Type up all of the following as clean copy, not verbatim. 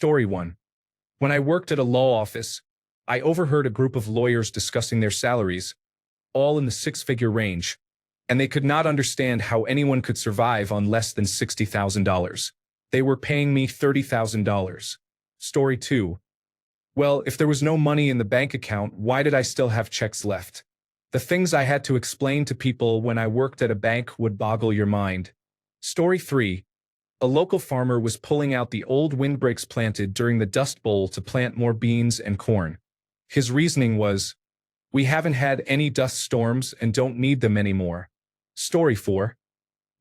Story 1. When I worked at a law office, I overheard a group of lawyers discussing their salaries, all in the six-figure range, and they could not understand how anyone could survive on less than $60,000. They were paying me $30,000. Story 2. Well, if there was no money in the bank account, why did I still have checks left? The things I had to explain to people when I worked at a bank would boggle your mind. Story 3. A local farmer was pulling out the old windbreaks planted during the Dust Bowl to plant more beans and corn. His reasoning was, "We haven't had any dust storms and don't need them anymore." Story 4.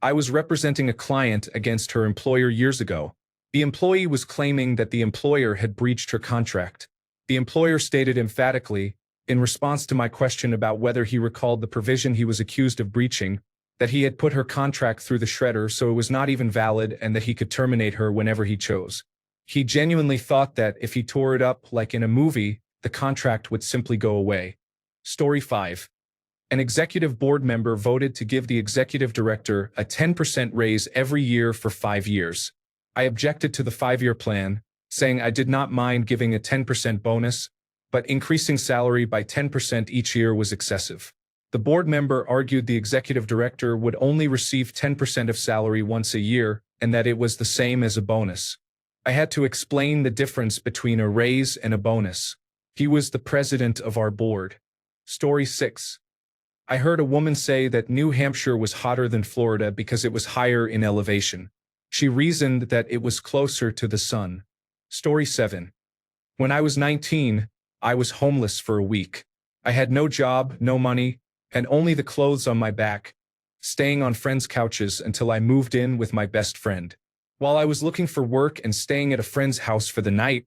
I was representing a client against her employer years ago. The employee was claiming that the employer had breached her contract. The employer stated emphatically, in response to my question about whether he recalled the provision he was accused of breaching, that he had put her contract through the shredder so it was not even valid and that he could terminate her whenever he chose. He genuinely thought that if he tore it up like in a movie, the contract would simply go away. Story 5. An executive board member voted to give the executive director a 10% raise every year for 5 years. I objected to the 5-year plan, saying I did not mind giving a 10% bonus, but increasing salary by 10% each year was excessive. The board member argued the executive director would only receive 10% of salary once a year and that it was the same as a bonus. I had to explain the difference between a raise and a bonus. He was the president of our board. Story 6. I heard a woman say that New Hampshire was hotter than Florida because it was higher in elevation. She reasoned that it was closer to the sun. Story 7. When I was 19, I was homeless for a week. I had no job, no money, and only the clothes on my back, staying on friends' couches until I moved in with my best friend. While I was looking for work and staying at a friend's house for the night,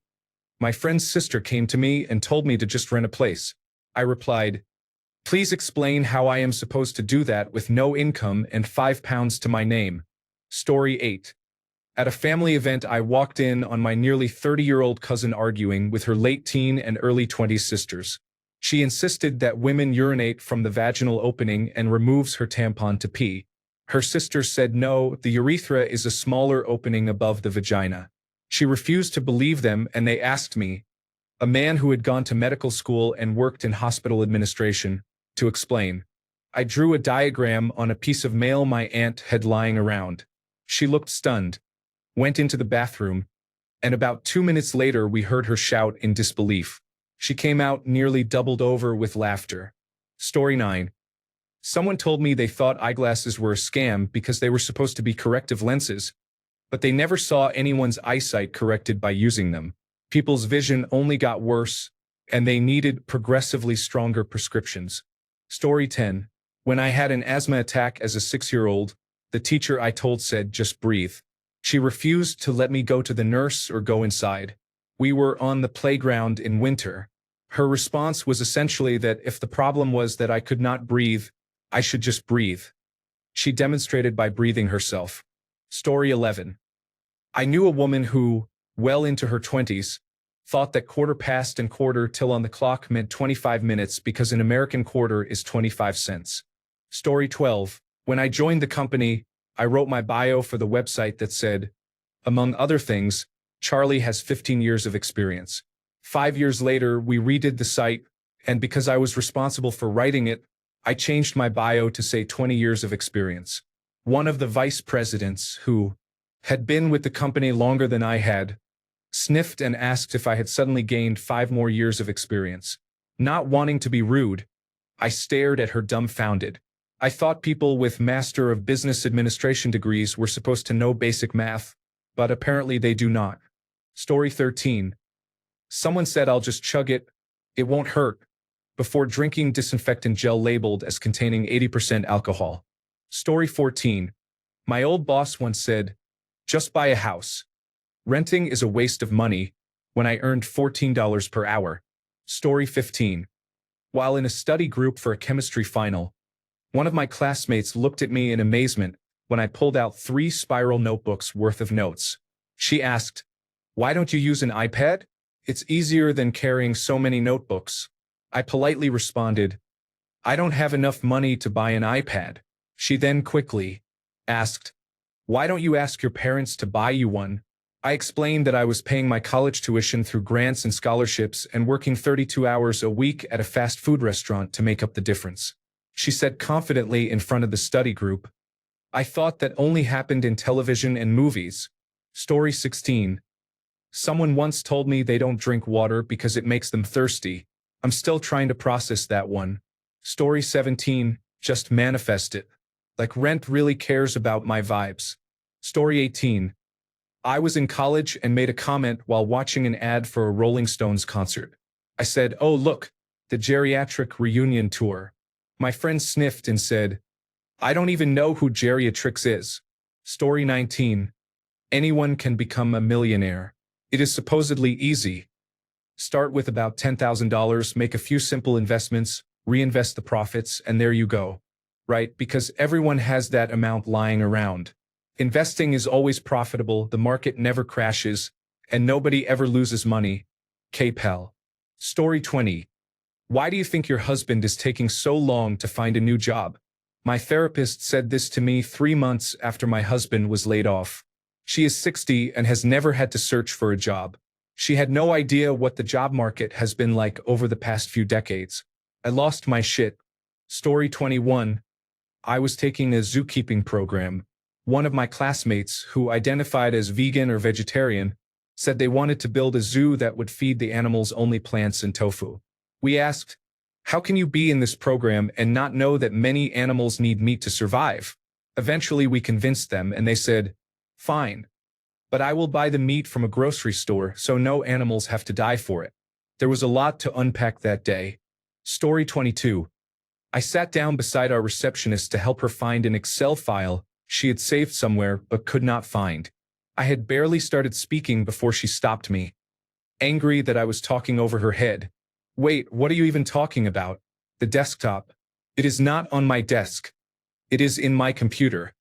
my friend's sister came to me and told me to just rent a place. I replied, "Please explain how I am supposed to do that with no income and £5 to my name." Story 8. At a family event, I walked in on my nearly 30-year-old cousin arguing with her late teen and early 20s sisters. She insisted that women urinate from the vaginal opening and removes her tampon to pee. Her sisters said no, the urethra is a smaller opening above the vagina. She refused to believe them and they asked me, a man who had gone to medical school and worked in hospital administration, to explain. I drew a diagram on a piece of mail my aunt had lying around. She looked stunned, went into the bathroom, and about 2 minutes later we heard her shout in disbelief. She came out nearly doubled over with laughter. Story 9. Someone told me they thought eyeglasses were a scam because they were supposed to be corrective lenses, but they never saw anyone's eyesight corrected by using them. People's vision only got worse, and they needed progressively stronger prescriptions. Story 10. When I had an asthma attack as a 6-year-old, the teacher I told said, "Just breathe." She refused to let me go to the nurse or go inside. We were on the playground in winter. Her response was essentially that if the problem was that I could not breathe, I should just breathe. She demonstrated by breathing herself. Story 11. I knew a woman who, well into her 20s, thought that quarter past and quarter till on the clock meant 25 minutes because an American quarter is 25 cents. Story 12. When I joined the company, I wrote my bio for the website that said, among other things, Charlie has 15 years of experience. 5 years later, we redid the site, and because I was responsible for writing it, I changed my bio to say 20 years of experience. One of the vice presidents, who had been with the company longer than I had, sniffed and asked if I had suddenly gained 5 more years of experience. Not wanting to be rude, I stared at her dumbfounded. I thought people with Master of Business Administration degrees were supposed to know basic math, but apparently they do not. Story 13. Someone said I'll just chug it, it won't hurt, before drinking disinfectant gel labeled as containing 80% alcohol. Story 14. My old boss once said, "Just buy a house. Renting is a waste of money," when I earned $14 per hour. Story 15. While in a study group for a chemistry final, one of my classmates looked at me in amazement when I pulled out 3 spiral notebooks worth of notes. She asked, "Why don't you use an iPad? It's easier than carrying so many notebooks." I politely responded, "I don't have enough money to buy an iPad." She then quickly asked, "Why don't you ask your parents to buy you one?" I explained that I was paying my college tuition through grants and scholarships and working 32 hours a week at a fast food restaurant to make up the difference. She said confidently in front of the study group, "I thought that only happened in television and movies." Story 16. Someone once told me they don't drink water because it makes them thirsty. I'm still trying to process that one. Story 17. Just manifest it. Like rent really cares about my vibes. Story 18. I was in college and made a comment while watching an ad for a Rolling Stones concert. I said, "Oh look, the geriatric reunion tour." My friend sniffed and said, "I don't even know who geriatrics is." Story 19. Anyone can become a millionaire. It is supposedly easy. Start with about $10,000, make a few simple investments, reinvest the profits, and there you go. Right? Because everyone has that amount lying around. Investing is always profitable, the market never crashes, and nobody ever loses money. K-Pal. Story 20. Why do you think your husband is taking so long to find a new job? My therapist said this to me 3 months after my husband was laid off. She is 60 and has never had to search for a job. She had no idea what the job market has been like over the past few decades. I lost my shit. Story 21. I was taking a zookeeping program. One of my classmates, who identified as vegan or vegetarian, said they wanted to build a zoo that would feed the animals only plants and tofu. We asked, "How can you be in this program and not know that many animals need meat to survive?" Eventually we convinced them and they said, "Fine. But I will buy the meat from a grocery store so no animals have to die for it." There was a lot to unpack that day. Story 22. I sat down beside our receptionist to help her find an Excel file she had saved somewhere but could not find. I had barely started speaking before she stopped me, angry that I was talking over her head. "Wait, what are you even talking about?" "The desktop. It is not on my desk. It is in my computer."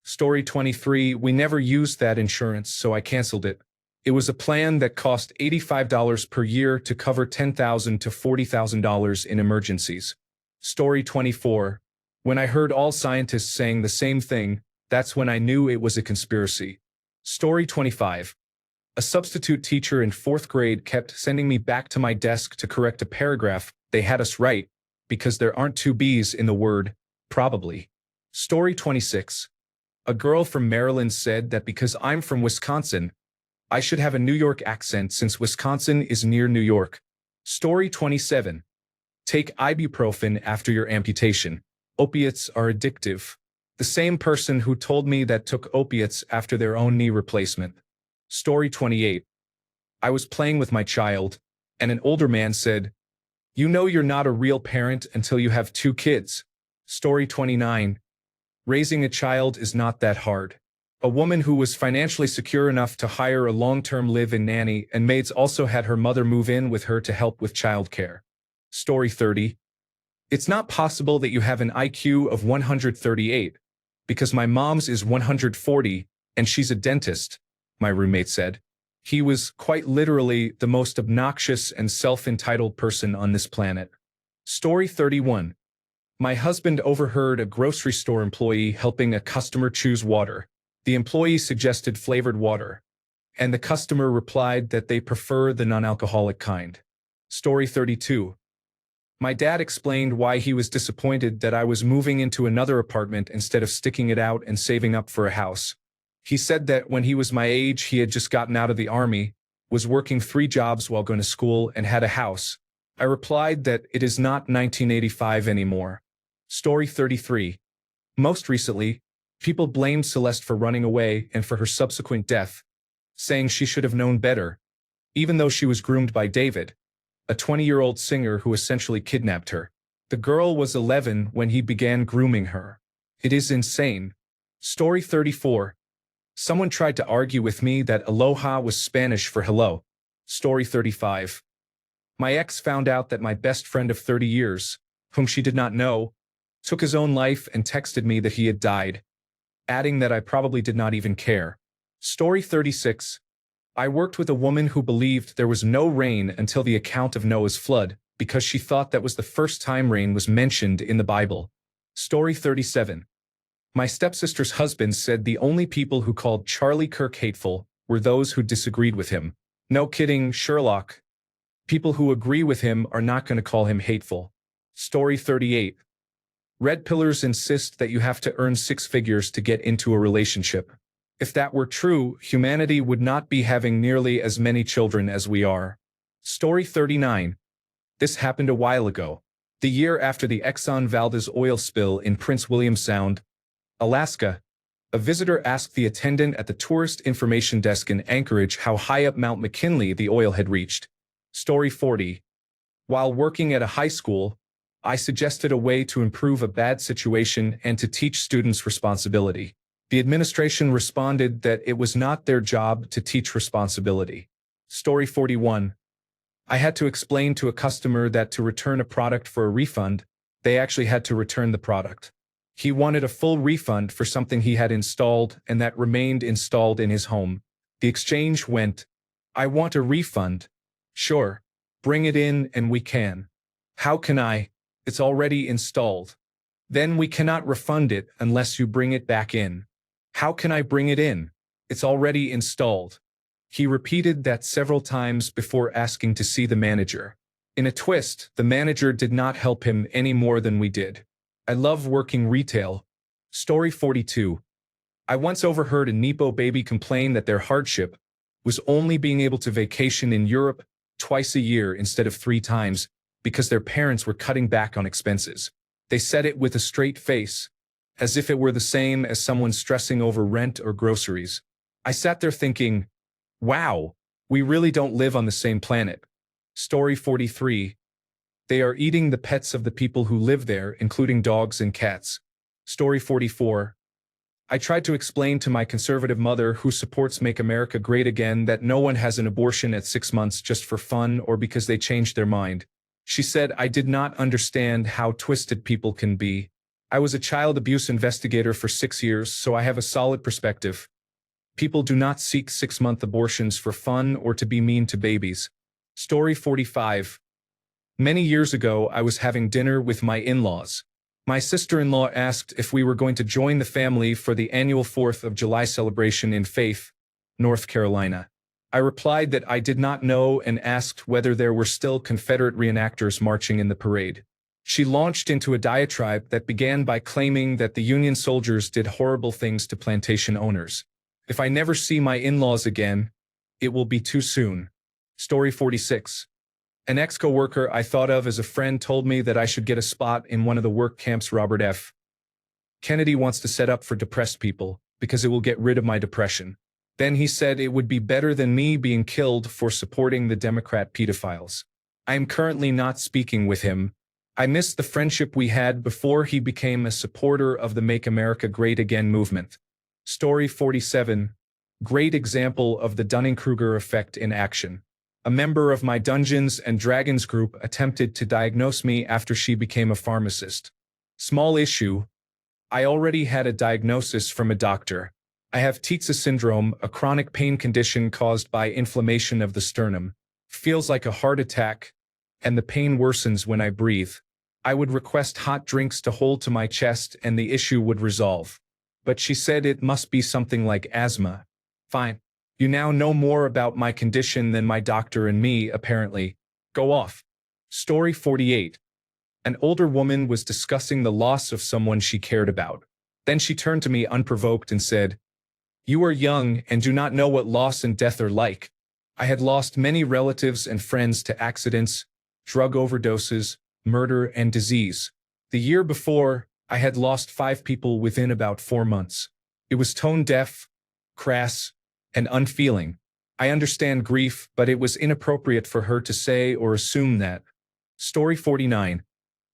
Story 23. We never used that insurance, so I canceled it. It was a plan that cost $85 per year to cover $10,000 to $40,000 in emergencies. Story 24. When I heard all scientists saying the same thing, that's when I knew it was a conspiracy. Story 25. A substitute teacher in 4th grade kept sending me back to my desk to correct a paragraph they had us write because there aren't 2 B's in the word probably. Story 26. A girl from Maryland said that because I'm from Wisconsin, I should have a New York accent since Wisconsin is near New York. Story 27. Take ibuprofen after your amputation. Opiates are addictive. The same person who told me that took opiates after their own knee replacement. Story 28. I was playing with my child, and an older man said, "You know you're not a real parent until you have 2 kids." Story 29. Raising a child is not that hard. A woman who was financially secure enough to hire a long-term live-in nanny and maids also had her mother move in with her to help with childcare. Story 30. It's not possible that you have an IQ of 138, because my mom's is 140, and she's a dentist, my roommate said. He was, quite literally, the most obnoxious and self-entitled person on this planet. Story 31. My husband overheard a grocery store employee helping a customer choose water. The employee suggested flavored water, and the customer replied that they prefer the non-alcoholic kind. Story 32. My dad explained why he was disappointed that I was moving into another apartment instead of sticking it out and saving up for a house. He said that when he was my age, he had just gotten out of the army, was working 3 jobs while going to school, and had a house. I replied that it is not 1985 anymore. Story 33. Most recently, people blamed Celeste for running away and for her subsequent death, saying she should have known better, even though she was groomed by David, a 20-year-old singer who essentially kidnapped her. The girl was 11 when he began grooming her. It is insane. Story 34. Someone tried to argue with me that aloha was Spanish for hello. Story 35. My ex found out that my best friend of 30 years, whom she did not know, took his own life and texted me that he had died, adding that I probably did not even care. Story 36. I worked with a woman who believed there was no rain until the account of Noah's flood, because she thought that was the first time rain was mentioned in the Bible. Story 37. My stepsister's husband said the only people who called Charlie Kirk hateful were those who disagreed with him. No kidding, Sherlock. People who agree with him are not going to call him hateful. Story 38. Red pillars insist that you have to earn six figures to get into a relationship. If that were true, humanity would not be having nearly as many children as we are. Story 39. This happened a while ago. The year after the Exxon Valdez oil spill in Prince William Sound, Alaska, a visitor asked the attendant at the tourist information desk in Anchorage how high up Mount McKinley the oil had reached. Story 40. While working at a high school, I suggested a way to improve a bad situation and to teach students responsibility. The administration responded that it was not their job to teach responsibility. Story 41. I had to explain to a customer that to return a product for a refund, they actually had to return the product. He wanted a full refund for something he had installed and that remained installed in his home. The exchange went, "I want a refund." "Sure. Bring it in and we can." "How can I? It's already installed." "Then we cannot refund it unless you bring it back in." "How can I bring it in? It's already installed." He repeated that several times before asking to see the manager. In a twist, the manager did not help him any more than we did. I love working retail. Story 42. I once overheard a Nepo baby complain that their hardship was only being able to vacation in Europe twice a year instead of 3 times because their parents were cutting back on expenses. They said it with a straight face, as if it were the same as someone stressing over rent or groceries. I sat there thinking, wow, we really don't live on the same planet. Story 43. They are eating the pets of the people who live there, including dogs and cats. Story 44. I tried to explain to my conservative mother who supports Make America Great Again that no one has an abortion at 6 months just for fun or because they changed their mind. She said I did not understand how twisted people can be. I was a child abuse investigator for 6 years, so I have a solid perspective. People do not seek 6-month abortions for fun or to be mean to babies. Story 45. Many years ago, I was having dinner with my in-laws. My sister-in-law asked if we were going to join the family for the annual 4th of July celebration in Faith, North Carolina. I replied that I did not know and asked whether there were still Confederate reenactors marching in the parade. She launched into a diatribe that began by claiming that the Union soldiers did horrible things to plantation owners. If I never see my in-laws again, it will be too soon. Story 46. An ex-coworker I thought of as a friend told me that I should get a spot in one of the work camps Robert F. Kennedy wants to set up for depressed people because it will get rid of my depression. Then he said it would be better than me being killed for supporting the Democrat pedophiles. I am currently not speaking with him. I miss the friendship we had before he became a supporter of the Make America Great Again movement. Story 47. Great example of the Dunning-Kruger effect in action. A member of my Dungeons and Dragons group attempted to diagnose me after she became a pharmacist. Small issue. I already had a diagnosis from a doctor. I have Tietze syndrome, a chronic pain condition caused by inflammation of the sternum. Feels like a heart attack, and the pain worsens when I breathe. I would request hot drinks to hold to my chest and the issue would resolve. But she said it must be something like asthma. Fine. You now know more about my condition than my doctor and me, apparently. Go off. Story 48. An older woman was discussing the loss of someone she cared about. Then she turned to me unprovoked and said, "You are young and do not know what loss and death are like. I had lost many relatives and friends to accidents, drug overdoses, murder, and disease. The year before, I had lost 5 people within about 4 months. It was tone-deaf, crass, and unfeeling. I understand grief, but it was inappropriate for her to say or assume that." Story 49.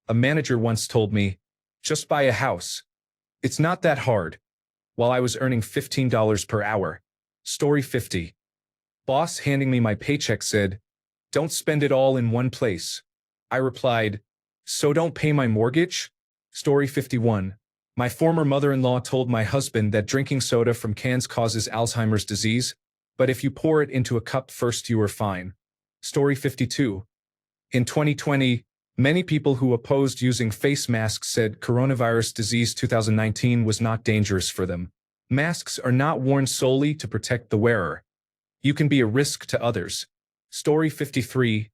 A manager once told me, "Just buy a house. It's not that hard," while I was earning $15 per hour. Story 50. Boss handing me my paycheck said, "Don't spend it all in one place." I replied, "So don't pay my mortgage?" Story 51. My former mother-in-law told my husband that drinking soda from cans causes Alzheimer's disease, but if you pour it into a cup first you are fine. Story 52. In 2020, many people who opposed using face masks said coronavirus disease 2019 was not dangerous for them. Masks are not worn solely to protect the wearer. You can be a risk to others. Story 53.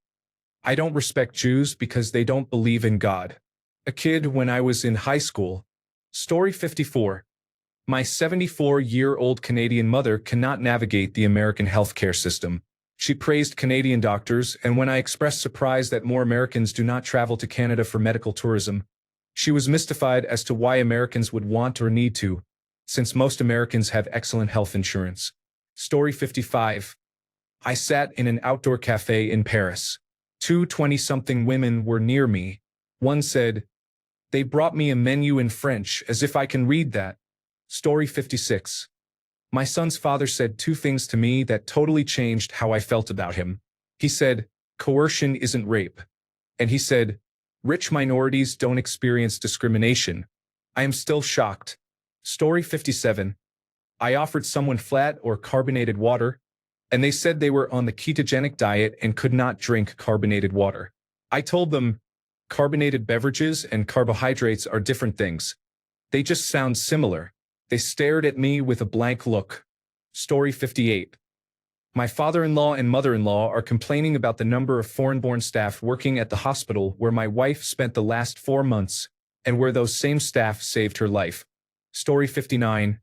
I don't respect Jews because they don't believe in God. A kid when I was in high school. Story 54. My 74-year-old Canadian mother cannot navigate the American healthcare system. She praised Canadian doctors, and when I expressed surprise that more Americans do not travel to Canada for medical tourism, she was mystified as to why Americans would want or need to, since most Americans have excellent health insurance. Story 55. I sat in an outdoor cafe in Paris. Two 20-something women were near me. One said, "They brought me a menu in French, as if I can read that." Story 56. My son's father said two things to me that totally changed how I felt about him. He said, "Coercion isn't rape." And he said, "Rich minorities don't experience discrimination." I am still shocked. Story 57. I offered someone flat or carbonated water, and they said they were on the ketogenic diet and could not drink carbonated water. I told them, carbonated beverages and carbohydrates are different things. They just sound similar. They stared at me with a blank look. Story 58. My father-in-law and mother-in-law are complaining about the number of foreign-born staff working at the hospital where my wife spent the last 4 months and where those same staff saved her life. Story 59.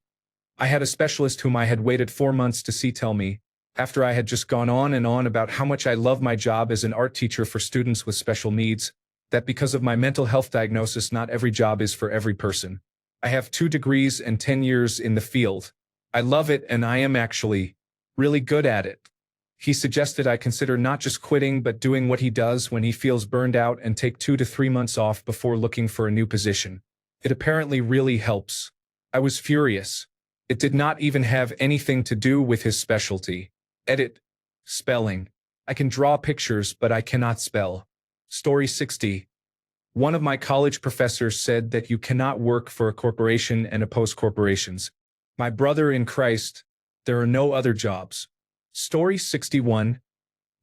I had a specialist whom I had waited 4 months to see tell me, after I had just gone on and on about how much I love my job as an art teacher for students with special needs, that because of my mental health diagnosis not every job is for every person. I have 2 degrees and 10 years in the field. I love it and I am actually really good at it. He suggested I consider not just quitting but doing what he does when he feels burned out and take 2 to 3 months off before looking for a new position. It apparently really helps. I was furious. It did not even have anything to do with his specialty. Edit. Spelling. I can draw pictures but I cannot spell. Story 60. One of my college professors said that you cannot work for a corporation and oppose corporations. My brother in Christ, there are no other jobs. Story 61.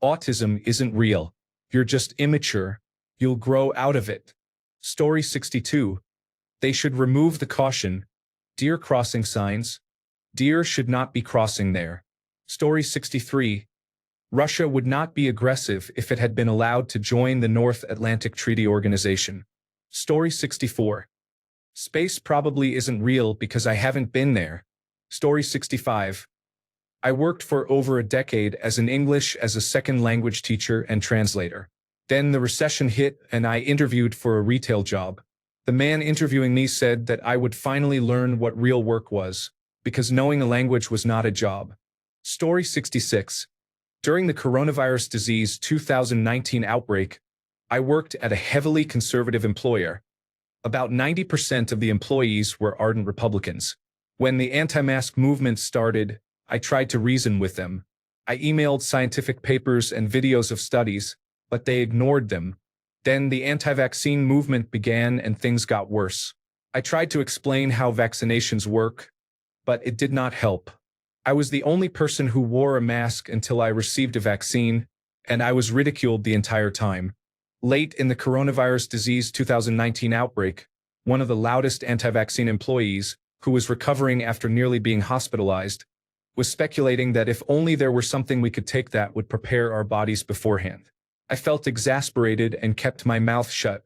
Autism isn't real. You're just immature. You'll grow out of it. Story 62. They should remove the caution. Deer crossing signs. Deer should not be crossing there. Story 63. Russia would not be aggressive if it had been allowed to join the North Atlantic Treaty Organization. Story 64. Space probably isn't real because I haven't been there. Story 65. I worked for over a decade as an English as a second language teacher and translator. Then the recession hit and I interviewed for a retail job. The man interviewing me said that I would finally learn what real work was, because knowing a language was not a job. Story 66. During the coronavirus disease 2019 outbreak, I worked at a heavily conservative employer. About 90% of the employees were ardent Republicans. When the anti-mask movement started, I tried to reason with them. I emailed scientific papers and videos of studies, but they ignored them. Then the anti-vaccine movement began and things got worse. I tried to explain how vaccinations work, but it did not help. I was the only person who wore a mask until I received a vaccine, and I was ridiculed the entire time. Late in the coronavirus disease 2019 outbreak, one of the loudest anti-vaccine employees, who was recovering after nearly being hospitalized, was speculating that if only there were something we could take that would prepare our bodies beforehand. I felt exasperated and kept my mouth shut.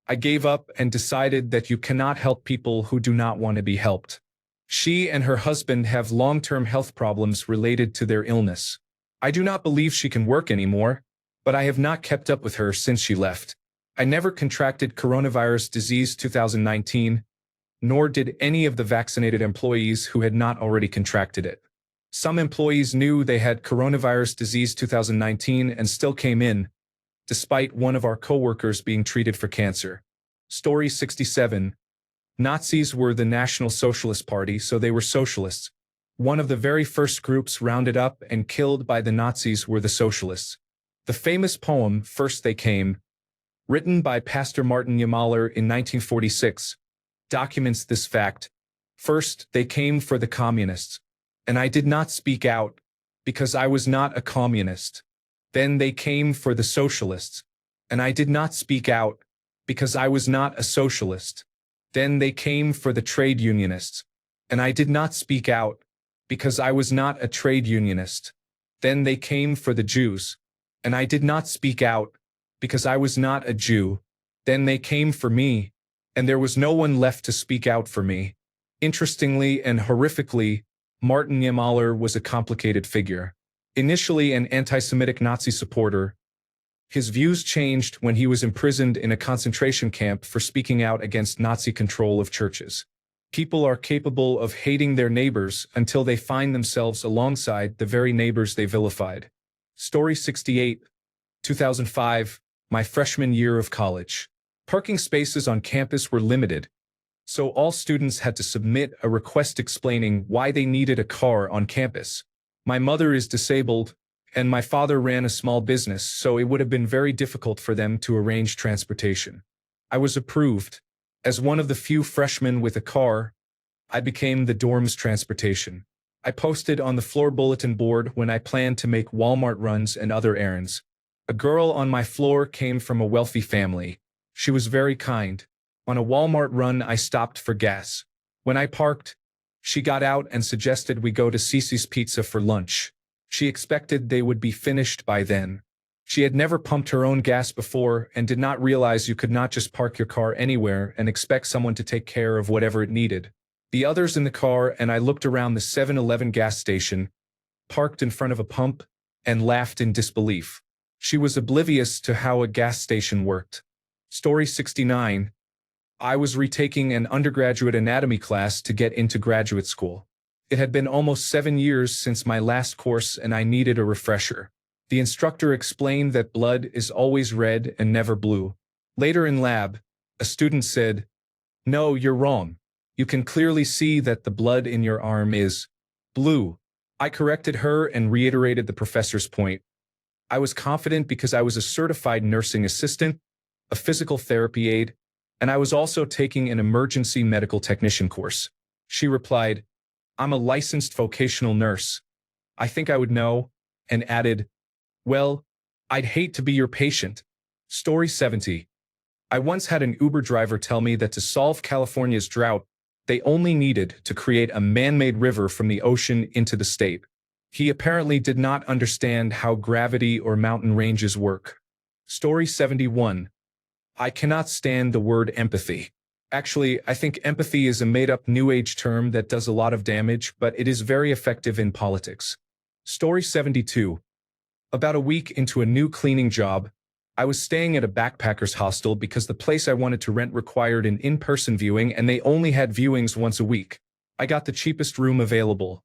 I gave up and decided that you cannot help people who do not want to be helped. She and her husband have long-term health problems related to their illness. I do not believe she can work anymore, but I have not kept up with her since she left. I never contracted coronavirus disease 2019, nor did any of the vaccinated employees who had not already contracted it. Some employees knew they had coronavirus disease 2019 and still came in, despite one of our coworkers being treated for cancer. Story 67. Nazis were the National Socialist Party, so they were socialists. One of the very first groups rounded up and killed by the Nazis were the socialists. The famous poem, First They Came, written by Pastor Martin Niemöller in 1946, documents this fact. First, they came for the communists, and I did not speak out, because I was not a communist. Then they came for the socialists, and I did not speak out, because I was not a socialist. Then they came for the trade unionists, and I did not speak out, because I was not a trade unionist. Then they came for the Jews. And I did not speak out, because I was not a Jew. Then they came for me, and there was no one left to speak out for me. Interestingly and horrifically, Martin Niemöller was a complicated figure. Initially an anti-Semitic Nazi supporter, his views changed when he was imprisoned in a concentration camp for speaking out against Nazi control of churches. People are capable of hating their neighbors until they find themselves alongside the very neighbors they vilified. Story 68, 2005, my freshman year of college. Parking spaces on campus were limited, so all students had to submit a request explaining why they needed a car on campus. My mother is disabled, and my father ran a small business, so it would have been very difficult for them to arrange transportation. I was approved. As one of the few freshmen with a car, I became the dorm's transportation. I posted on the floor bulletin board when I planned to make Walmart runs and other errands. A girl on my floor came from a wealthy family. She was very kind. On a Walmart run, I stopped for gas. When I parked, she got out and suggested we go to Cece's Pizza for lunch. She expected they would be finished by then. She had never pumped her own gas before and did not realize you could not just park your car anywhere and expect someone to take care of whatever it needed. The others in the car and I looked around the 7-Eleven gas station, parked in front of a pump, and laughed in disbelief. She was oblivious to how a gas station worked. Story 69. I was retaking an undergraduate anatomy class to get into graduate school. It had been almost 7 years since my last course and I needed a refresher. The instructor explained that blood is always red and never blue. Later in lab, a student said, "No, you're wrong. You can clearly see that the blood in your arm is blue." I corrected her and reiterated the professor's point. I was confident because I was a certified nursing assistant, a physical therapy aide, and I was also taking an emergency medical technician course. She replied, "I'm a licensed vocational nurse. I think I would know," and added, "Well, I'd hate to be your patient." Story 70. I once had an Uber driver tell me that to solve California's drought, they only needed to create a man-made river from the ocean into the state. He apparently did not understand how gravity or mountain ranges work. Story 71. I cannot stand the word empathy. Actually, I think empathy is a made-up New Age term that does a lot of damage, but it is very effective in politics. Story 72. About a week into a new cleaning job, I was staying at a backpackers hostel because the place I wanted to rent required an in-person viewing and they only had viewings once a week. I got the cheapest room available.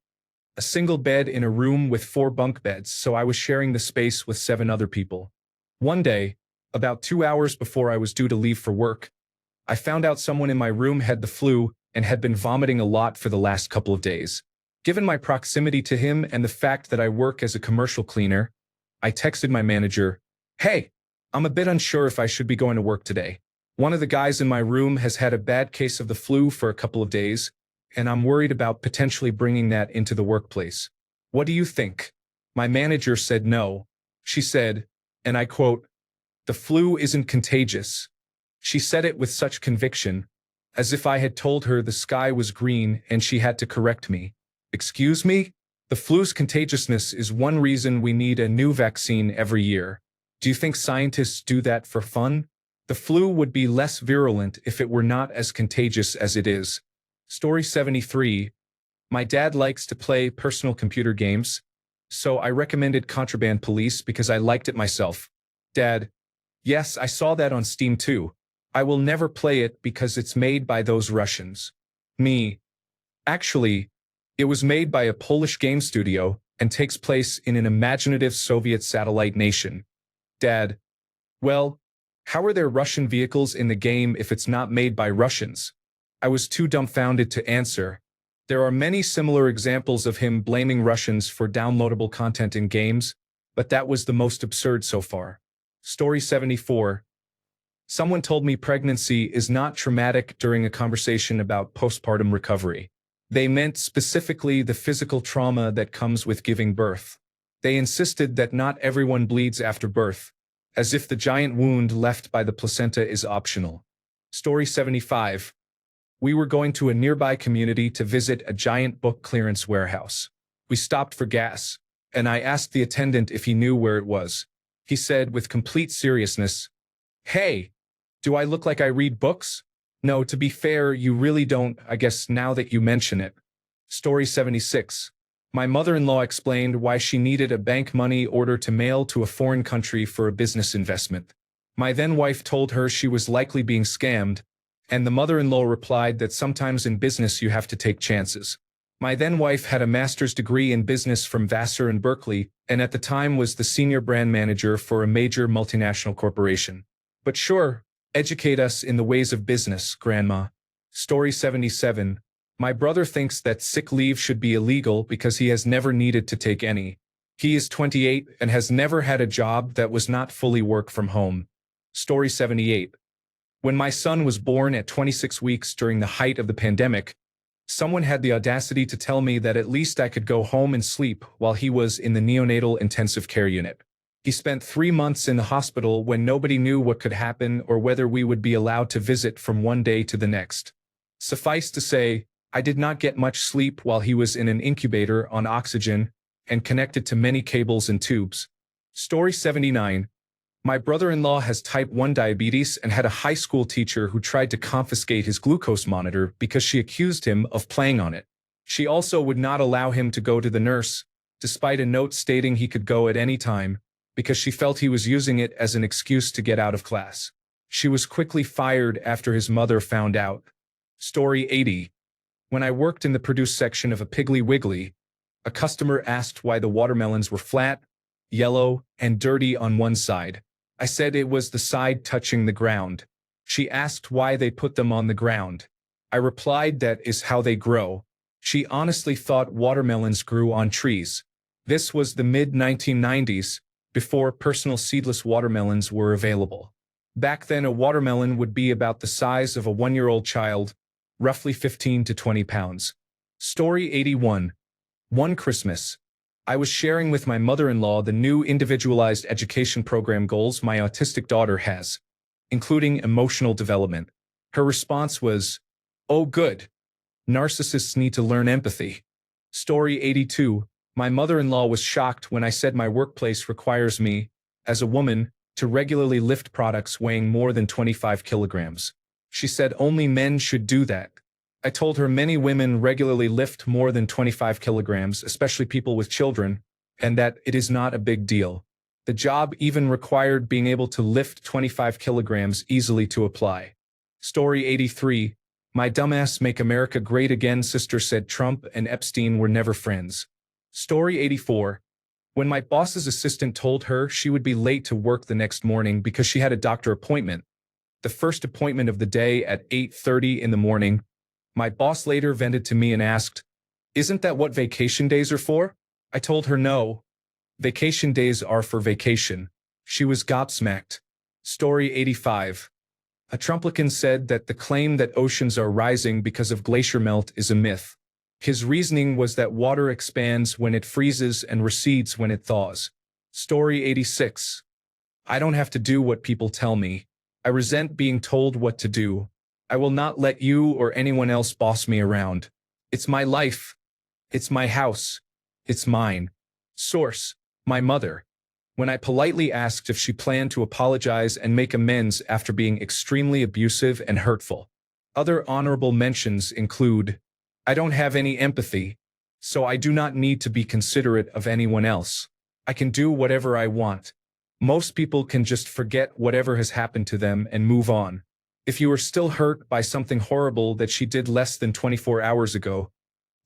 A single bed in a room with 4 bunk beds, so I was sharing the space with 7 other people. One day, about 2 hours before I was due to leave for work, I found out someone in my room had the flu and had been vomiting a lot for the last couple of days. Given my proximity to him and the fact that I work as a commercial cleaner, I texted my manager, "Hey, I'm a bit unsure if I should be going to work today. One of the guys in my room has had a bad case of the flu for a couple of days, and I'm worried about potentially bringing that into the workplace. What do you think?" My manager said no. She said, and I quote, "The flu isn't contagious." She said it with such conviction, as if I had told her the sky was green and she had to correct me. Excuse me? The flu's contagiousness is one reason we need a new vaccine every year. Do you think scientists do that for fun? The flu would be less virulent if it were not as contagious as it is. Story 73. My dad likes to play personal computer games, so I recommended Contraband Police because I liked it myself. Dad: "Yes, I saw that on Steam too. I will never play it because it's made by those Russians." Me: "Actually, it was made by a Polish game studio and takes place in an imaginative Soviet satellite nation." Dad: "Well, how are there Russian vehicles in the game if it's not made by Russians?" I was too dumbfounded to answer. There are many similar examples of him blaming Russians for downloadable content in games, but that was the most absurd so far. Story 74. Someone told me pregnancy is not traumatic during a conversation about postpartum recovery. They meant specifically the physical trauma that comes with giving birth. They insisted that not everyone bleeds after birth, as if the giant wound left by the placenta is optional. Story 75. We were going to a nearby community to visit a giant book clearance warehouse. We stopped for gas. and I asked the attendant if he knew where it was. He said with complete seriousness, "Hey, do I look like I read books?" No, to be fair, you really don't, I guess now that you mention it. Story 76. My mother-in-law explained why she needed a bank money order to mail to a foreign country for a business investment. My then-wife told her she was likely being scammed, and the mother-in-law replied that sometimes in business you have to take chances. My then-wife had a master's degree in business from Vassar and Berkeley, and at the time was the senior brand manager for a major multinational corporation. But sure, educate us in the ways of business, Grandma. Story 77. My brother thinks that sick leave should be illegal because he has never needed to take any. He is 28 and has never had a job that was not fully work from home. Story 78. When my son was born at 26 weeks during the height of the pandemic, someone had the audacity to tell me that at least I could go home and sleep while he was in the neonatal intensive care unit. He spent 3 months in the hospital when nobody knew what could happen or whether we would be allowed to visit from one day to the next. Suffice to say, I did not get much sleep while he was in an incubator on oxygen and connected to many cables and tubes. Story 79. My brother-in-law has type 1 diabetes and had a high school teacher who tried to confiscate his glucose monitor because she accused him of playing on it. She also would not allow him to go to the nurse, despite a note stating he could go at any time, because she felt he was using it as an excuse to get out of class. She was quickly fired after his mother found out. Story 80. When I worked in the produce section of a Piggly Wiggly, a customer asked why the watermelons were flat, yellow, and dirty on one side. I said it was the side touching the ground. She asked why they put them on the ground. I replied that is how they grow. She honestly thought watermelons grew on trees. This was the mid-1990s, before personal seedless watermelons were available. Back then, a watermelon would be about the size of a 1-year-old child, roughly 15 to 20 pounds. Story 81. One Christmas, I was sharing with my mother-in-law the new individualized education program goals my autistic daughter has, including emotional development. Her response was, "Oh good. Narcissists need to learn empathy." Story 82. My mother-in-law was shocked when I said my workplace requires me, as a woman, to regularly lift products weighing more than 25 kilograms. She said only men should do that. I told her many women regularly lift more than 25 kilograms, especially people with children, and that it is not a big deal. The job even required being able to lift 25 kilograms easily to apply. Story 83. My dumbass Make America Great Again sister said Trump and Epstein were never friends. Story 84. When my boss's assistant told her she would be late to work the next morning because she had a doctor appointment, the first appointment of the day at 8:30 in the morning, my boss later vented to me and asked, "Isn't that what vacation days are for?" I told her no. Vacation days are for vacation. She was gobsmacked. Story 85. A Trumplican said that the claim that oceans are rising because of glacier melt is a myth. His reasoning was that water expands when it freezes and recedes when it thaws. Story 86. I don't have to do what people tell me. I resent being told what to do. I will not let you or anyone else boss me around. It's my life. It's my house. It's mine. Source: my mother. When I politely asked if she planned to apologize and make amends after being extremely abusive and hurtful. Other honorable mentions include, I don't have any empathy, so I do not need to be considerate of anyone else. I can do whatever I want. Most people can just forget whatever has happened to them and move on. If you are still hurt by something horrible that she did less than 24 hours ago,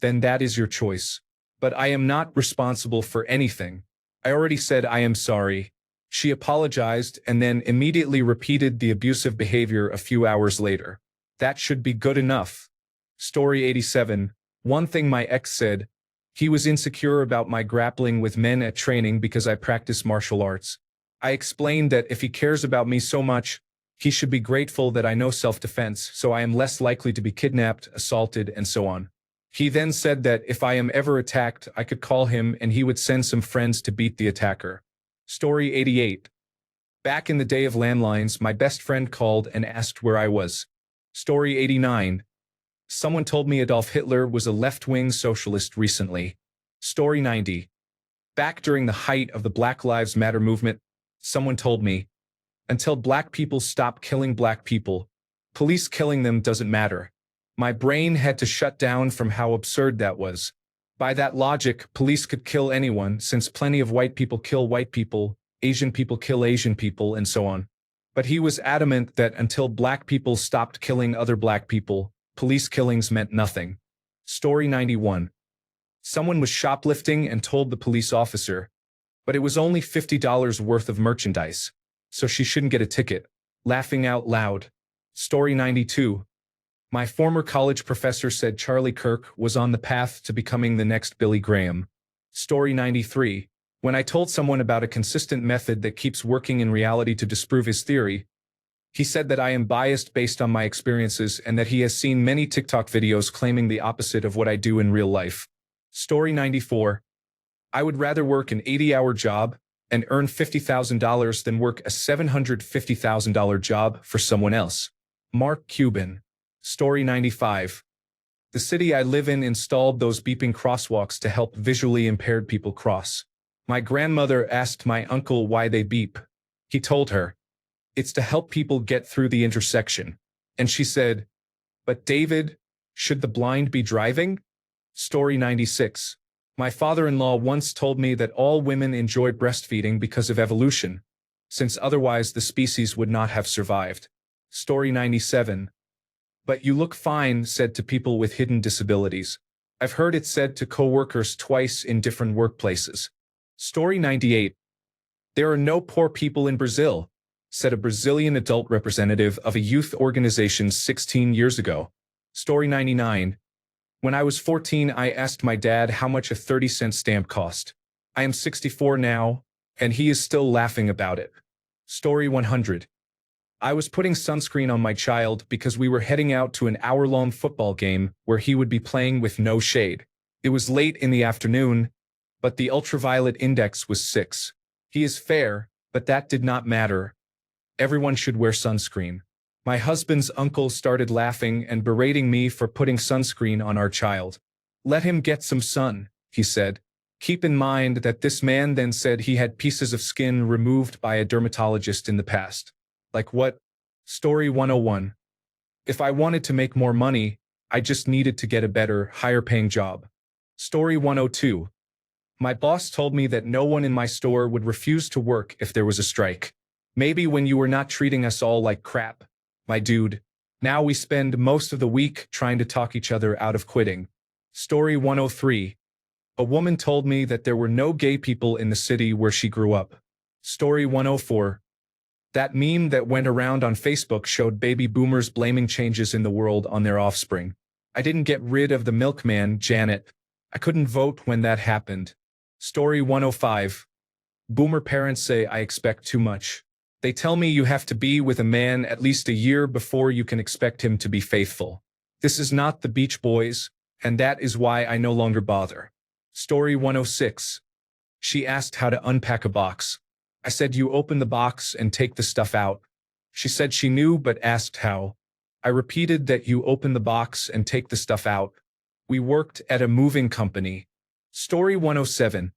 then that is your choice. But I am not responsible for anything. I already said I am sorry. She apologized and then immediately repeated the abusive behavior a few hours later. That should be good enough. Story 87. One thing my ex said. He was insecure about my grappling with men at training because I practice martial arts. I explained that if he cares about me so much, he should be grateful that I know self-defense, so I am less likely to be kidnapped, assaulted, and so on. He then said that if I am ever attacked, I could call him and he would send some friends to beat the attacker. Story 88. Back in the day of landlines, my best friend called and asked where I was. Story 89. Someone told me Adolf Hitler was a left-wing socialist recently. Story 90. Back during the height of the Black Lives Matter movement, someone told me, until black people stop killing black people, police killing them doesn't matter. My brain had to shut down from how absurd that was. By that logic, police could kill anyone since plenty of white people kill white people, Asian people kill Asian people, and so on. But he was adamant that until black people stopped killing other black people, police killings meant nothing. Story 91. Someone was shoplifting and told the police officer, but it was only $50 worth of merchandise, so she shouldn't get a ticket. Laughing out loud. Story 92. My former college professor said Charlie Kirk was on the path to becoming the next Billy Graham. Story 93. When I told someone about a consistent method that keeps working in reality to disprove his theory, he said that I am biased based on my experiences and that he has seen many TikTok videos claiming the opposite of what I do in real life. Story 94. I would rather work an 80-hour job and earn $50,000 than work a $750,000 job for someone else. Mark Cuban. Story 95. The city I live in installed those beeping crosswalks to help visually impaired people cross. My grandmother asked my uncle why they beep. He told her, "It's to help people get through the intersection." And she said, "But David, should the blind be driving?" Story 96. My father-in-law once told me that all women enjoy breastfeeding because of evolution, since otherwise the species would not have survived. Story 97. But you look fine, said to people with hidden disabilities. I've heard it said to co-workers twice in different workplaces. Story 98. There are no poor people in Brazil, said a Brazilian adult representative of a youth organization 16 years ago. Story 99. When I was 14, I asked my dad how much a 30-cent stamp cost. I am 64 now, and he is still laughing about it. Story 100. I was putting sunscreen on my child because we were heading out to an hour-long football game where he would be playing with no shade. It was late in the afternoon, but the ultraviolet index was 6. He is fair, but that did not matter. Everyone should wear sunscreen. My husband's uncle started laughing and berating me for putting sunscreen on our child. Let him get some sun, he said. Keep in mind that this man then said he had pieces of skin removed by a dermatologist in the past. Like what? Story 101. If I wanted to make more money, I just needed to get a better, higher-paying job. Story 102. My boss told me that no one in my store would refuse to work if there was a strike. Maybe when you were not treating us all like crap, my dude. Now we spend most of the week trying to talk each other out of quitting. Story 103. A woman told me that there were no gay people in the city where she grew up. Story 104. That meme that went around on Facebook showed baby boomers blaming changes in the world on their offspring. I didn't get rid of the milkman, Janet. I couldn't vote when that happened. Story 105. Boomer parents say I expect too much. They tell me you have to be with a man at least a year before you can expect him to be faithful. This is not the Beach Boys, and that is why I no longer bother. Story 106. She asked how to unpack a box. I said you open the box and take the stuff out. She said she knew but asked how. I repeated that you open the box and take the stuff out. We worked at a moving company. Story 107.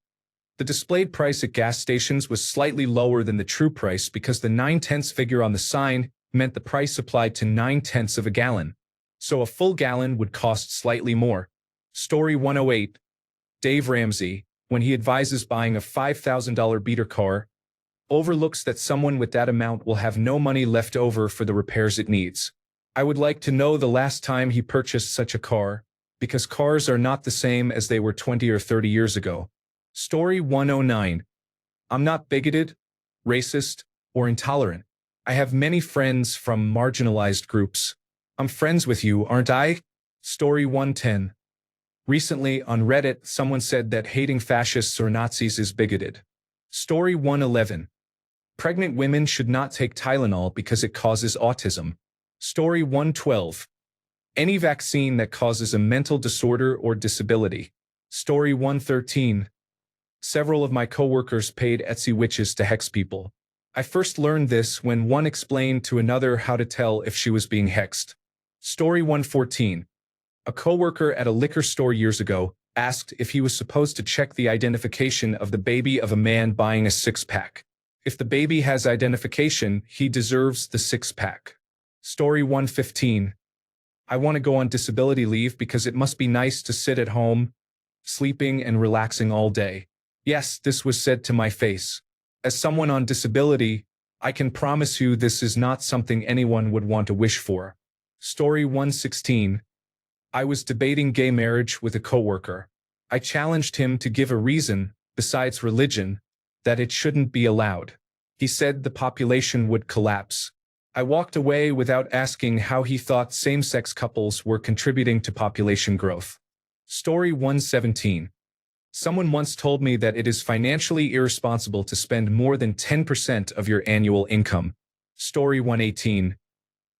The displayed price at gas stations was slightly lower than the true price because the 9/10 figure on the sign meant the price applied to 9/10 of a gallon. So a full gallon would cost slightly more. Story 108. Dave Ramsey, when he advises buying a $5,000 beater car, overlooks that someone with that amount will have no money left over for the repairs it needs. I would like to know the last time he purchased such a car, because cars are not the same as they were 20 or 30 years ago. Story 109. I'm not bigoted, racist, or intolerant. I have many friends from marginalized groups. I'm friends with you, aren't I? Story 110. Recently, on Reddit, someone said that hating fascists or Nazis is bigoted. Story 111. Pregnant women should not take Tylenol because it causes autism. Story 112. Any vaccine that causes a mental disorder or disability. Story 113. Several of my coworkers paid Etsy witches to hex people. I first learned this when one explained to another how to tell if she was being hexed. Story 114. A coworker at a liquor store years ago asked if he was supposed to check the identification of the baby of a man buying a six-pack. If the baby has identification, he deserves the six-pack. Story 115. I want to go on disability leave because it must be nice to sit at home, sleeping and relaxing all day. Yes, this was said to my face. As someone on disability, I can promise you this is not something anyone would want to wish for. Story 116. I was debating gay marriage with a coworker. I challenged him to give a reason, besides religion, that it shouldn't be allowed. He said the population would collapse. I walked away without asking how he thought same-sex couples were contributing to population growth. Story 117. Someone once told me that it is financially irresponsible to spend more than 10% of your annual income. Story 118.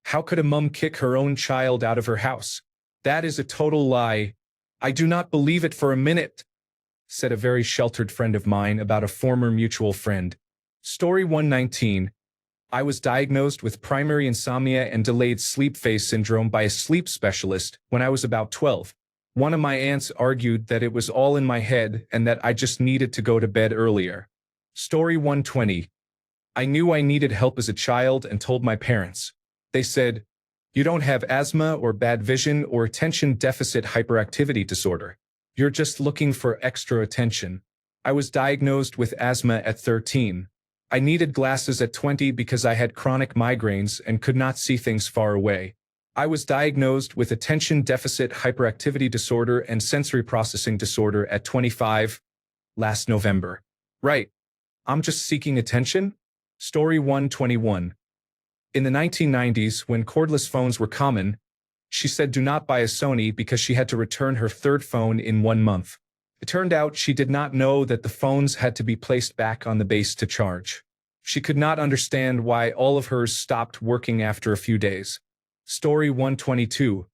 How could a mom kick her own child out of her house? That is a total lie. I do not believe it for a minute, said a very sheltered friend of mine about a former mutual friend. Story 119. I was diagnosed with primary insomnia and delayed sleep phase syndrome by a sleep specialist when I was about 12. One of my aunts argued that it was all in my head and that I just needed to go to bed earlier. Story 120. I knew I needed help as a child and told my parents. They said, "You don't have asthma or bad vision or attention deficit hyperactivity disorder. You're just looking for extra attention." I was diagnosed with asthma at 13. I needed glasses at 20 because I had chronic migraines and could not see things far away. I was diagnosed with attention deficit hyperactivity disorder and sensory processing disorder at 25 last November. Right. I'm just seeking attention? Story 121. In the 1990s, when cordless phones were common, she said do not buy a Sony because she had to return her third phone in 1 month. It turned out she did not know that the phones had to be placed back on the base to charge. She could not understand why all of hers stopped working after a few days. Story 122.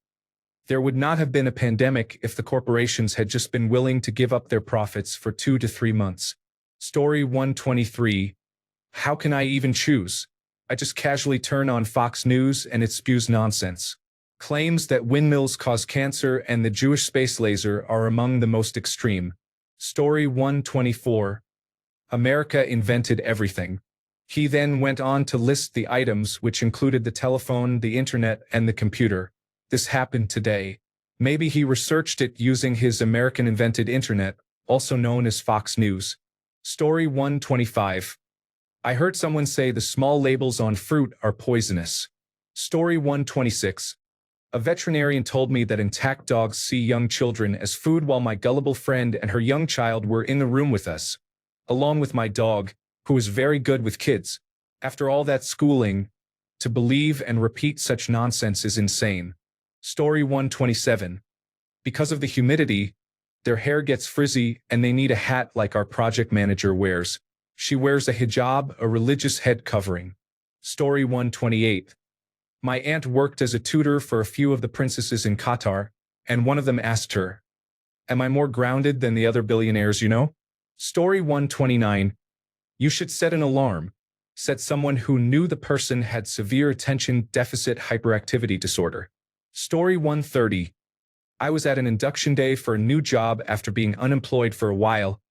There would not have been a pandemic if the corporations had just been willing to give up their profits for 2 to 3 months. Story 123. How can I even choose? I just casually turn on Fox News and it spews nonsense. Claims that windmills cause cancer and the Jewish space laser are among the most extreme. Story 124. America invented everything. He then went on to list the items which included the telephone, the internet, and the computer. This happened today. Maybe he researched it using his American-invented internet, also known as Fox News. Story 125. I heard someone say the small labels on fruit are poisonous. Story 126. A veterinarian told me that intact dogs see young children as food while my gullible friend and her young child were in the room with us, along with my dog, who is very good with kids. After all that schooling, to believe and repeat such nonsense is insane. Story 127. Because of the humidity, their hair gets frizzy and they need a hat like our project manager wears. She wears a hijab, a religious head covering. Story 128. My aunt worked as a tutor for a few of the princesses in Qatar, and one of them asked her, "Am I more grounded than the other billionaires you know?" Story 129. You should set an alarm, said someone who knew the person had severe attention deficit hyperactivity disorder. Story 130. I was at an induction day for a new job after being unemployed for a while,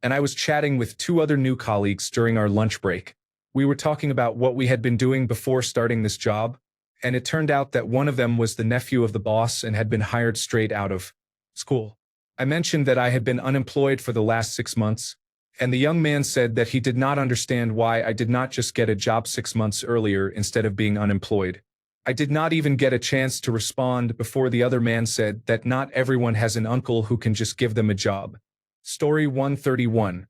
and I was chatting with 2 other new colleagues during our lunch break. We were talking about what we had been doing before starting this job, and it turned out that one of them was the nephew of the boss and had been hired straight out of school. I mentioned that I had been unemployed for the last 6 months, and the young man said that he did not understand why I did not just get a job 6 months earlier instead of being unemployed. I did not even get a chance to respond before the other man said that not everyone has an uncle who can just give them a job. Story 131.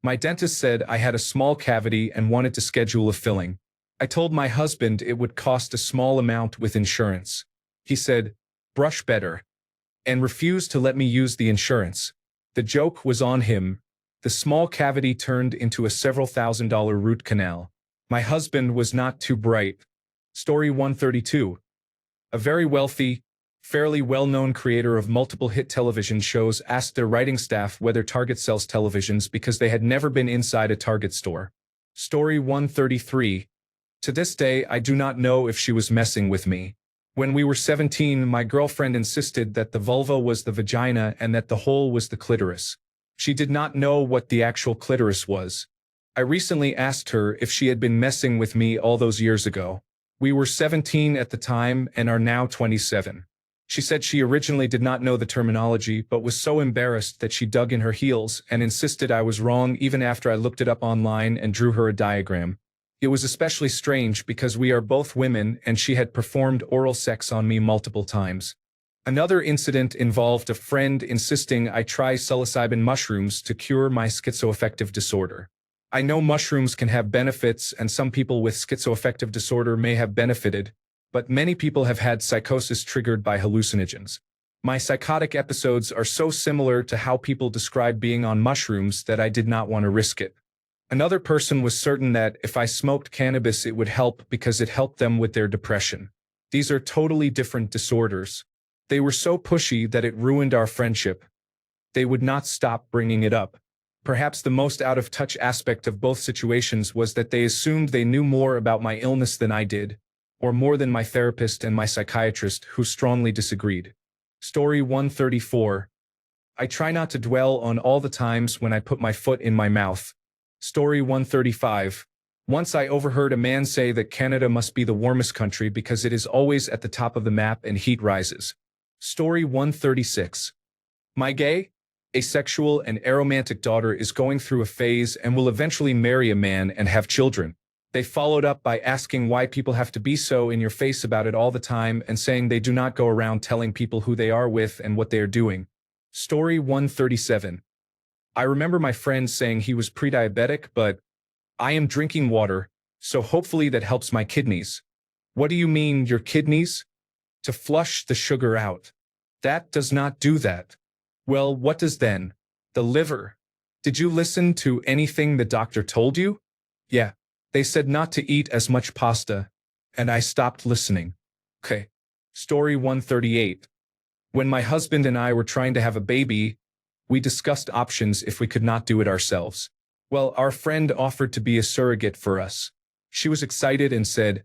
My dentist said I had a small cavity and wanted to schedule a filling. I told my husband it would cost a small amount with insurance. He said, "Brush better," and refused to let me use the insurance. The joke was on him. The small cavity turned into a several $1,000 root canal. My husband was not too bright. Story 132. A very wealthy, fairly well-known creator of multiple hit television shows asked their writing staff whether Target sells televisions because they had never been inside a Target store. Story 133. To this day, I do not know if she was messing with me. When we were 17, my girlfriend insisted that the vulva was the vagina and that the hole was the clitoris. She did not know what the actual clitoris was. I recently asked her if she had been messing with me all those years ago. We were 17 at the time and are now 27. She said she originally did not know the terminology but was so embarrassed that she dug in her heels and insisted I was wrong even after I looked it up online and drew her a diagram. It was especially strange because we are both women and she had performed oral sex on me multiple times. Another incident involved a friend insisting I try psilocybin mushrooms to cure my schizoaffective disorder. I know mushrooms can have benefits and some people with schizoaffective disorder may have benefited, but many people have had psychosis triggered by hallucinogens. My psychotic episodes are so similar to how people describe being on mushrooms that I did not want to risk it. Another person was certain that if I smoked cannabis it would help because it helped them with their depression. These are totally different disorders. They were so pushy that it ruined our friendship. They would not stop bringing it up. Perhaps the most out-of-touch aspect of both situations was that they assumed they knew more about my illness than I did, or more than my therapist and my psychiatrist, who strongly disagreed. Story 134. I try not to dwell on all the times when I put my foot in my mouth. Story 135. Once I overheard a man say that Canada must be the warmest country because it is always at the top of the map and heat rises. Story 136. My gay, asexual, and aromantic daughter is going through a phase and will eventually marry a man and have children. They followed up by asking why people have to be so in your face about it all the time and saying they do not go around telling people who they are with and what they are doing. Story 137. I remember my friend saying he was pre-diabetic, but I am drinking water, so hopefully that helps my kidneys. What do you mean, your kidneys? To flush the sugar out. That does not do that. Well, what does then? The liver. Did you listen to anything the doctor told you? Yeah. They said not to eat as much pasta, and I stopped listening. Okay. Story 138. When my husband and I were trying to have a baby, we discussed options if we could not do it ourselves. Well, our friend offered to be a surrogate for us. She was excited and said,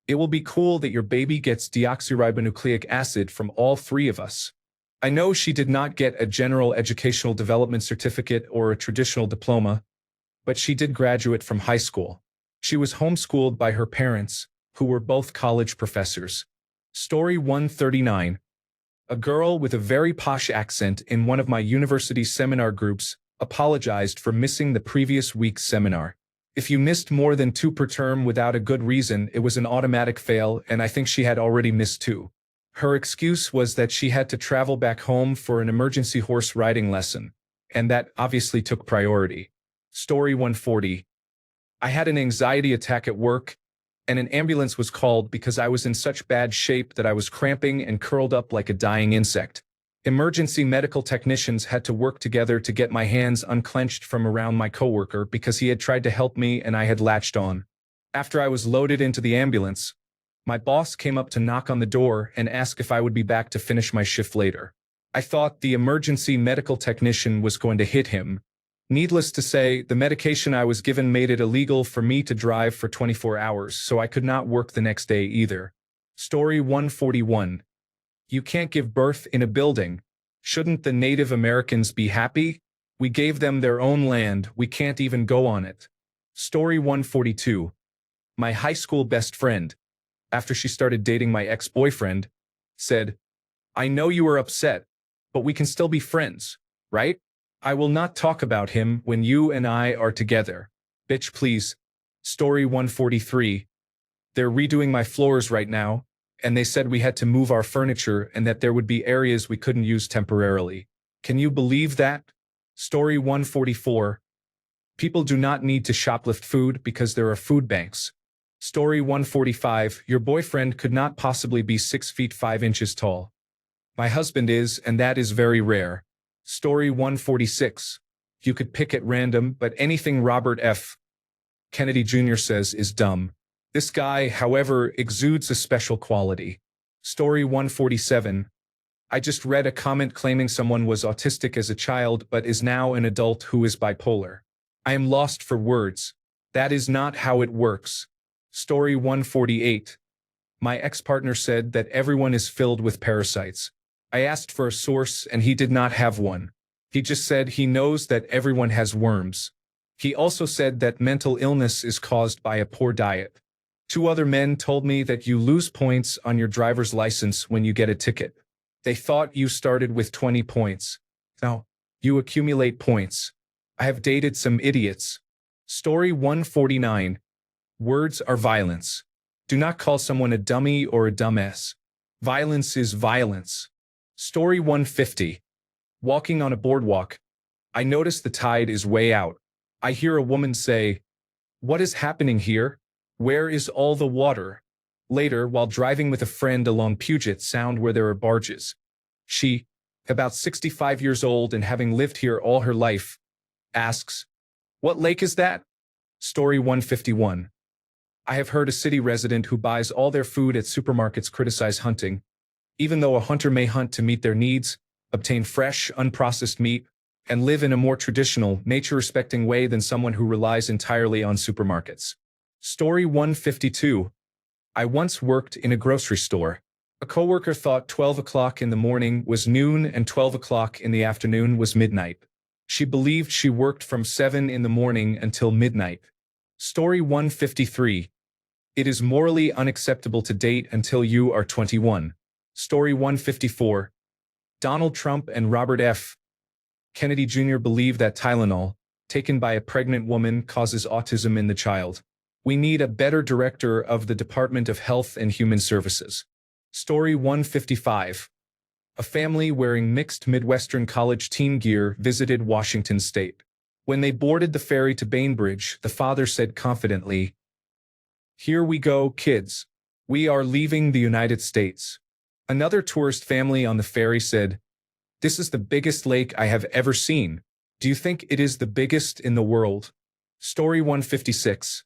"It will be cool that your baby gets deoxyribonucleic acid from all three of us." I know she did not get a general educational development certificate or a traditional diploma, but she did graduate from high school. She was homeschooled by her parents, who were both college professors. Story 139. A girl with a very posh accent in one of my university seminar groups apologized for missing the previous week's seminar. If you missed more than 2 per term without a good reason, it was an automatic fail, and I think she had already missed 2. Her excuse was that she had to travel back home for an emergency horse riding lesson, and that obviously took priority. Story 140. I had an anxiety attack at work, and an ambulance was called because I was in such bad shape that I was cramping and curled up like a dying insect. Emergency medical technicians had to work together to get my hands unclenched from around my coworker because he had tried to help me and I had latched on. After I was loaded into the ambulance, my boss came up to knock on the door and ask if I would be back to finish my shift later. I thought the emergency medical technician was going to hit him. Needless to say, the medication I was given made it illegal for me to drive for 24 hours, so I could not work the next day either. Story 141. You can't give birth in a building. Shouldn't the Native Americans be happy? We gave them their own land, we can't even go on it. Story 142. My high school best friend, after she started dating my ex-boyfriend, said, "I know you are upset, but we can still be friends, right? I will not talk about him when you and I are together. Bitch, please." Story 143. They're redoing my floors right now, and they said we had to move our furniture and that there would be areas we couldn't use temporarily. Can you believe that? Story 144. People do not need to shoplift food because there are food banks. Story 145. Your boyfriend could not possibly be 6 feet 5 inches tall. My husband is, and that is very rare. Story 146. You could pick at random, but anything Robert F. Kennedy Jr. says is dumb. This guy, however, exudes a special quality. Story 147. I just read a comment claiming someone was autistic as a child but is now an adult who is bipolar. I am lost for words. That is not how it works. Story 148. My ex-partner said that everyone is filled with parasites. I asked for a source and he did not have one. He just said he knows that everyone has worms. He also said that mental illness is caused by a poor diet. 2 other men told me that you lose points on your driver's license when you get a ticket. They thought you started with 20 points. No, you accumulate points. I have dated some idiots. Story 149. Words are violence. Do not call someone a dummy or a dumbass. Violence is violence. Story 150. Walking on a boardwalk. I notice the tide is way out. I hear a woman say, "What is happening here? Where is all the water?" Later, while driving with a friend along Puget Sound where there are barges, she, about 65 years old and having lived here all her life, asks, "What lake is that?" Story 151. I have heard a city resident who buys all their food at supermarkets criticize hunting. Even though a hunter may hunt to meet their needs, obtain fresh, unprocessed meat, and live in a more traditional, nature-respecting way than someone who relies entirely on supermarkets. Story 152. I once worked in a grocery store. A coworker thought 12 o'clock in the morning was noon and 12 o'clock in the afternoon was midnight. She believed she worked from 7 in the morning until midnight. Story 153. It is morally unacceptable to date until you are 21. Story 154. Donald Trump and Robert F. Kennedy Jr. believe that Tylenol, taken by a pregnant woman, causes autism in the child. We need a better director of the Department of Health and Human Services. Story 155. A family wearing mixed Midwestern college team gear visited Washington State. When they boarded the ferry to Bainbridge, the father said confidently, "Here we go, kids. We are leaving the United States." Another tourist family on the ferry said, "This is the biggest lake I have ever seen. Do you think it is the biggest in the world?" Story 156.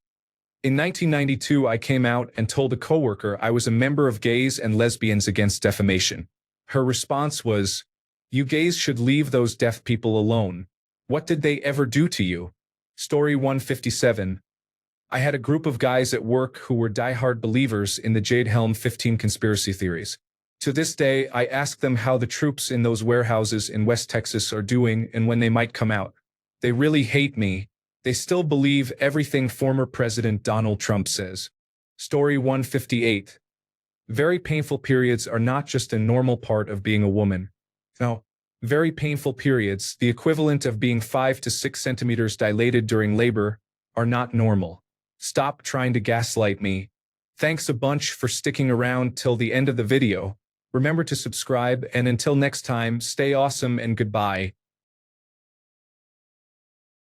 In 1992, I came out and told a coworker I was a member of Gays and Lesbians Against Defamation. Her response was, "You gays should leave those deaf people alone. What did they ever do to you?" Story 157. I had a group of guys at work who were diehard believers in the Jade Helm 15 conspiracy theories. To this day, I ask them how the troops in those warehouses in West Texas are doing and when they might come out. They really hate me. They still believe everything former President Donald Trump says. Story 158. Very painful periods are not just a normal part of being a woman. No, very painful periods, the equivalent of being 5 to 6 centimeters dilated during labor, are not normal. Stop trying to gaslight me. Thanks a bunch for sticking around till the end of the video. Remember to subscribe, and until next time, stay awesome and goodbye.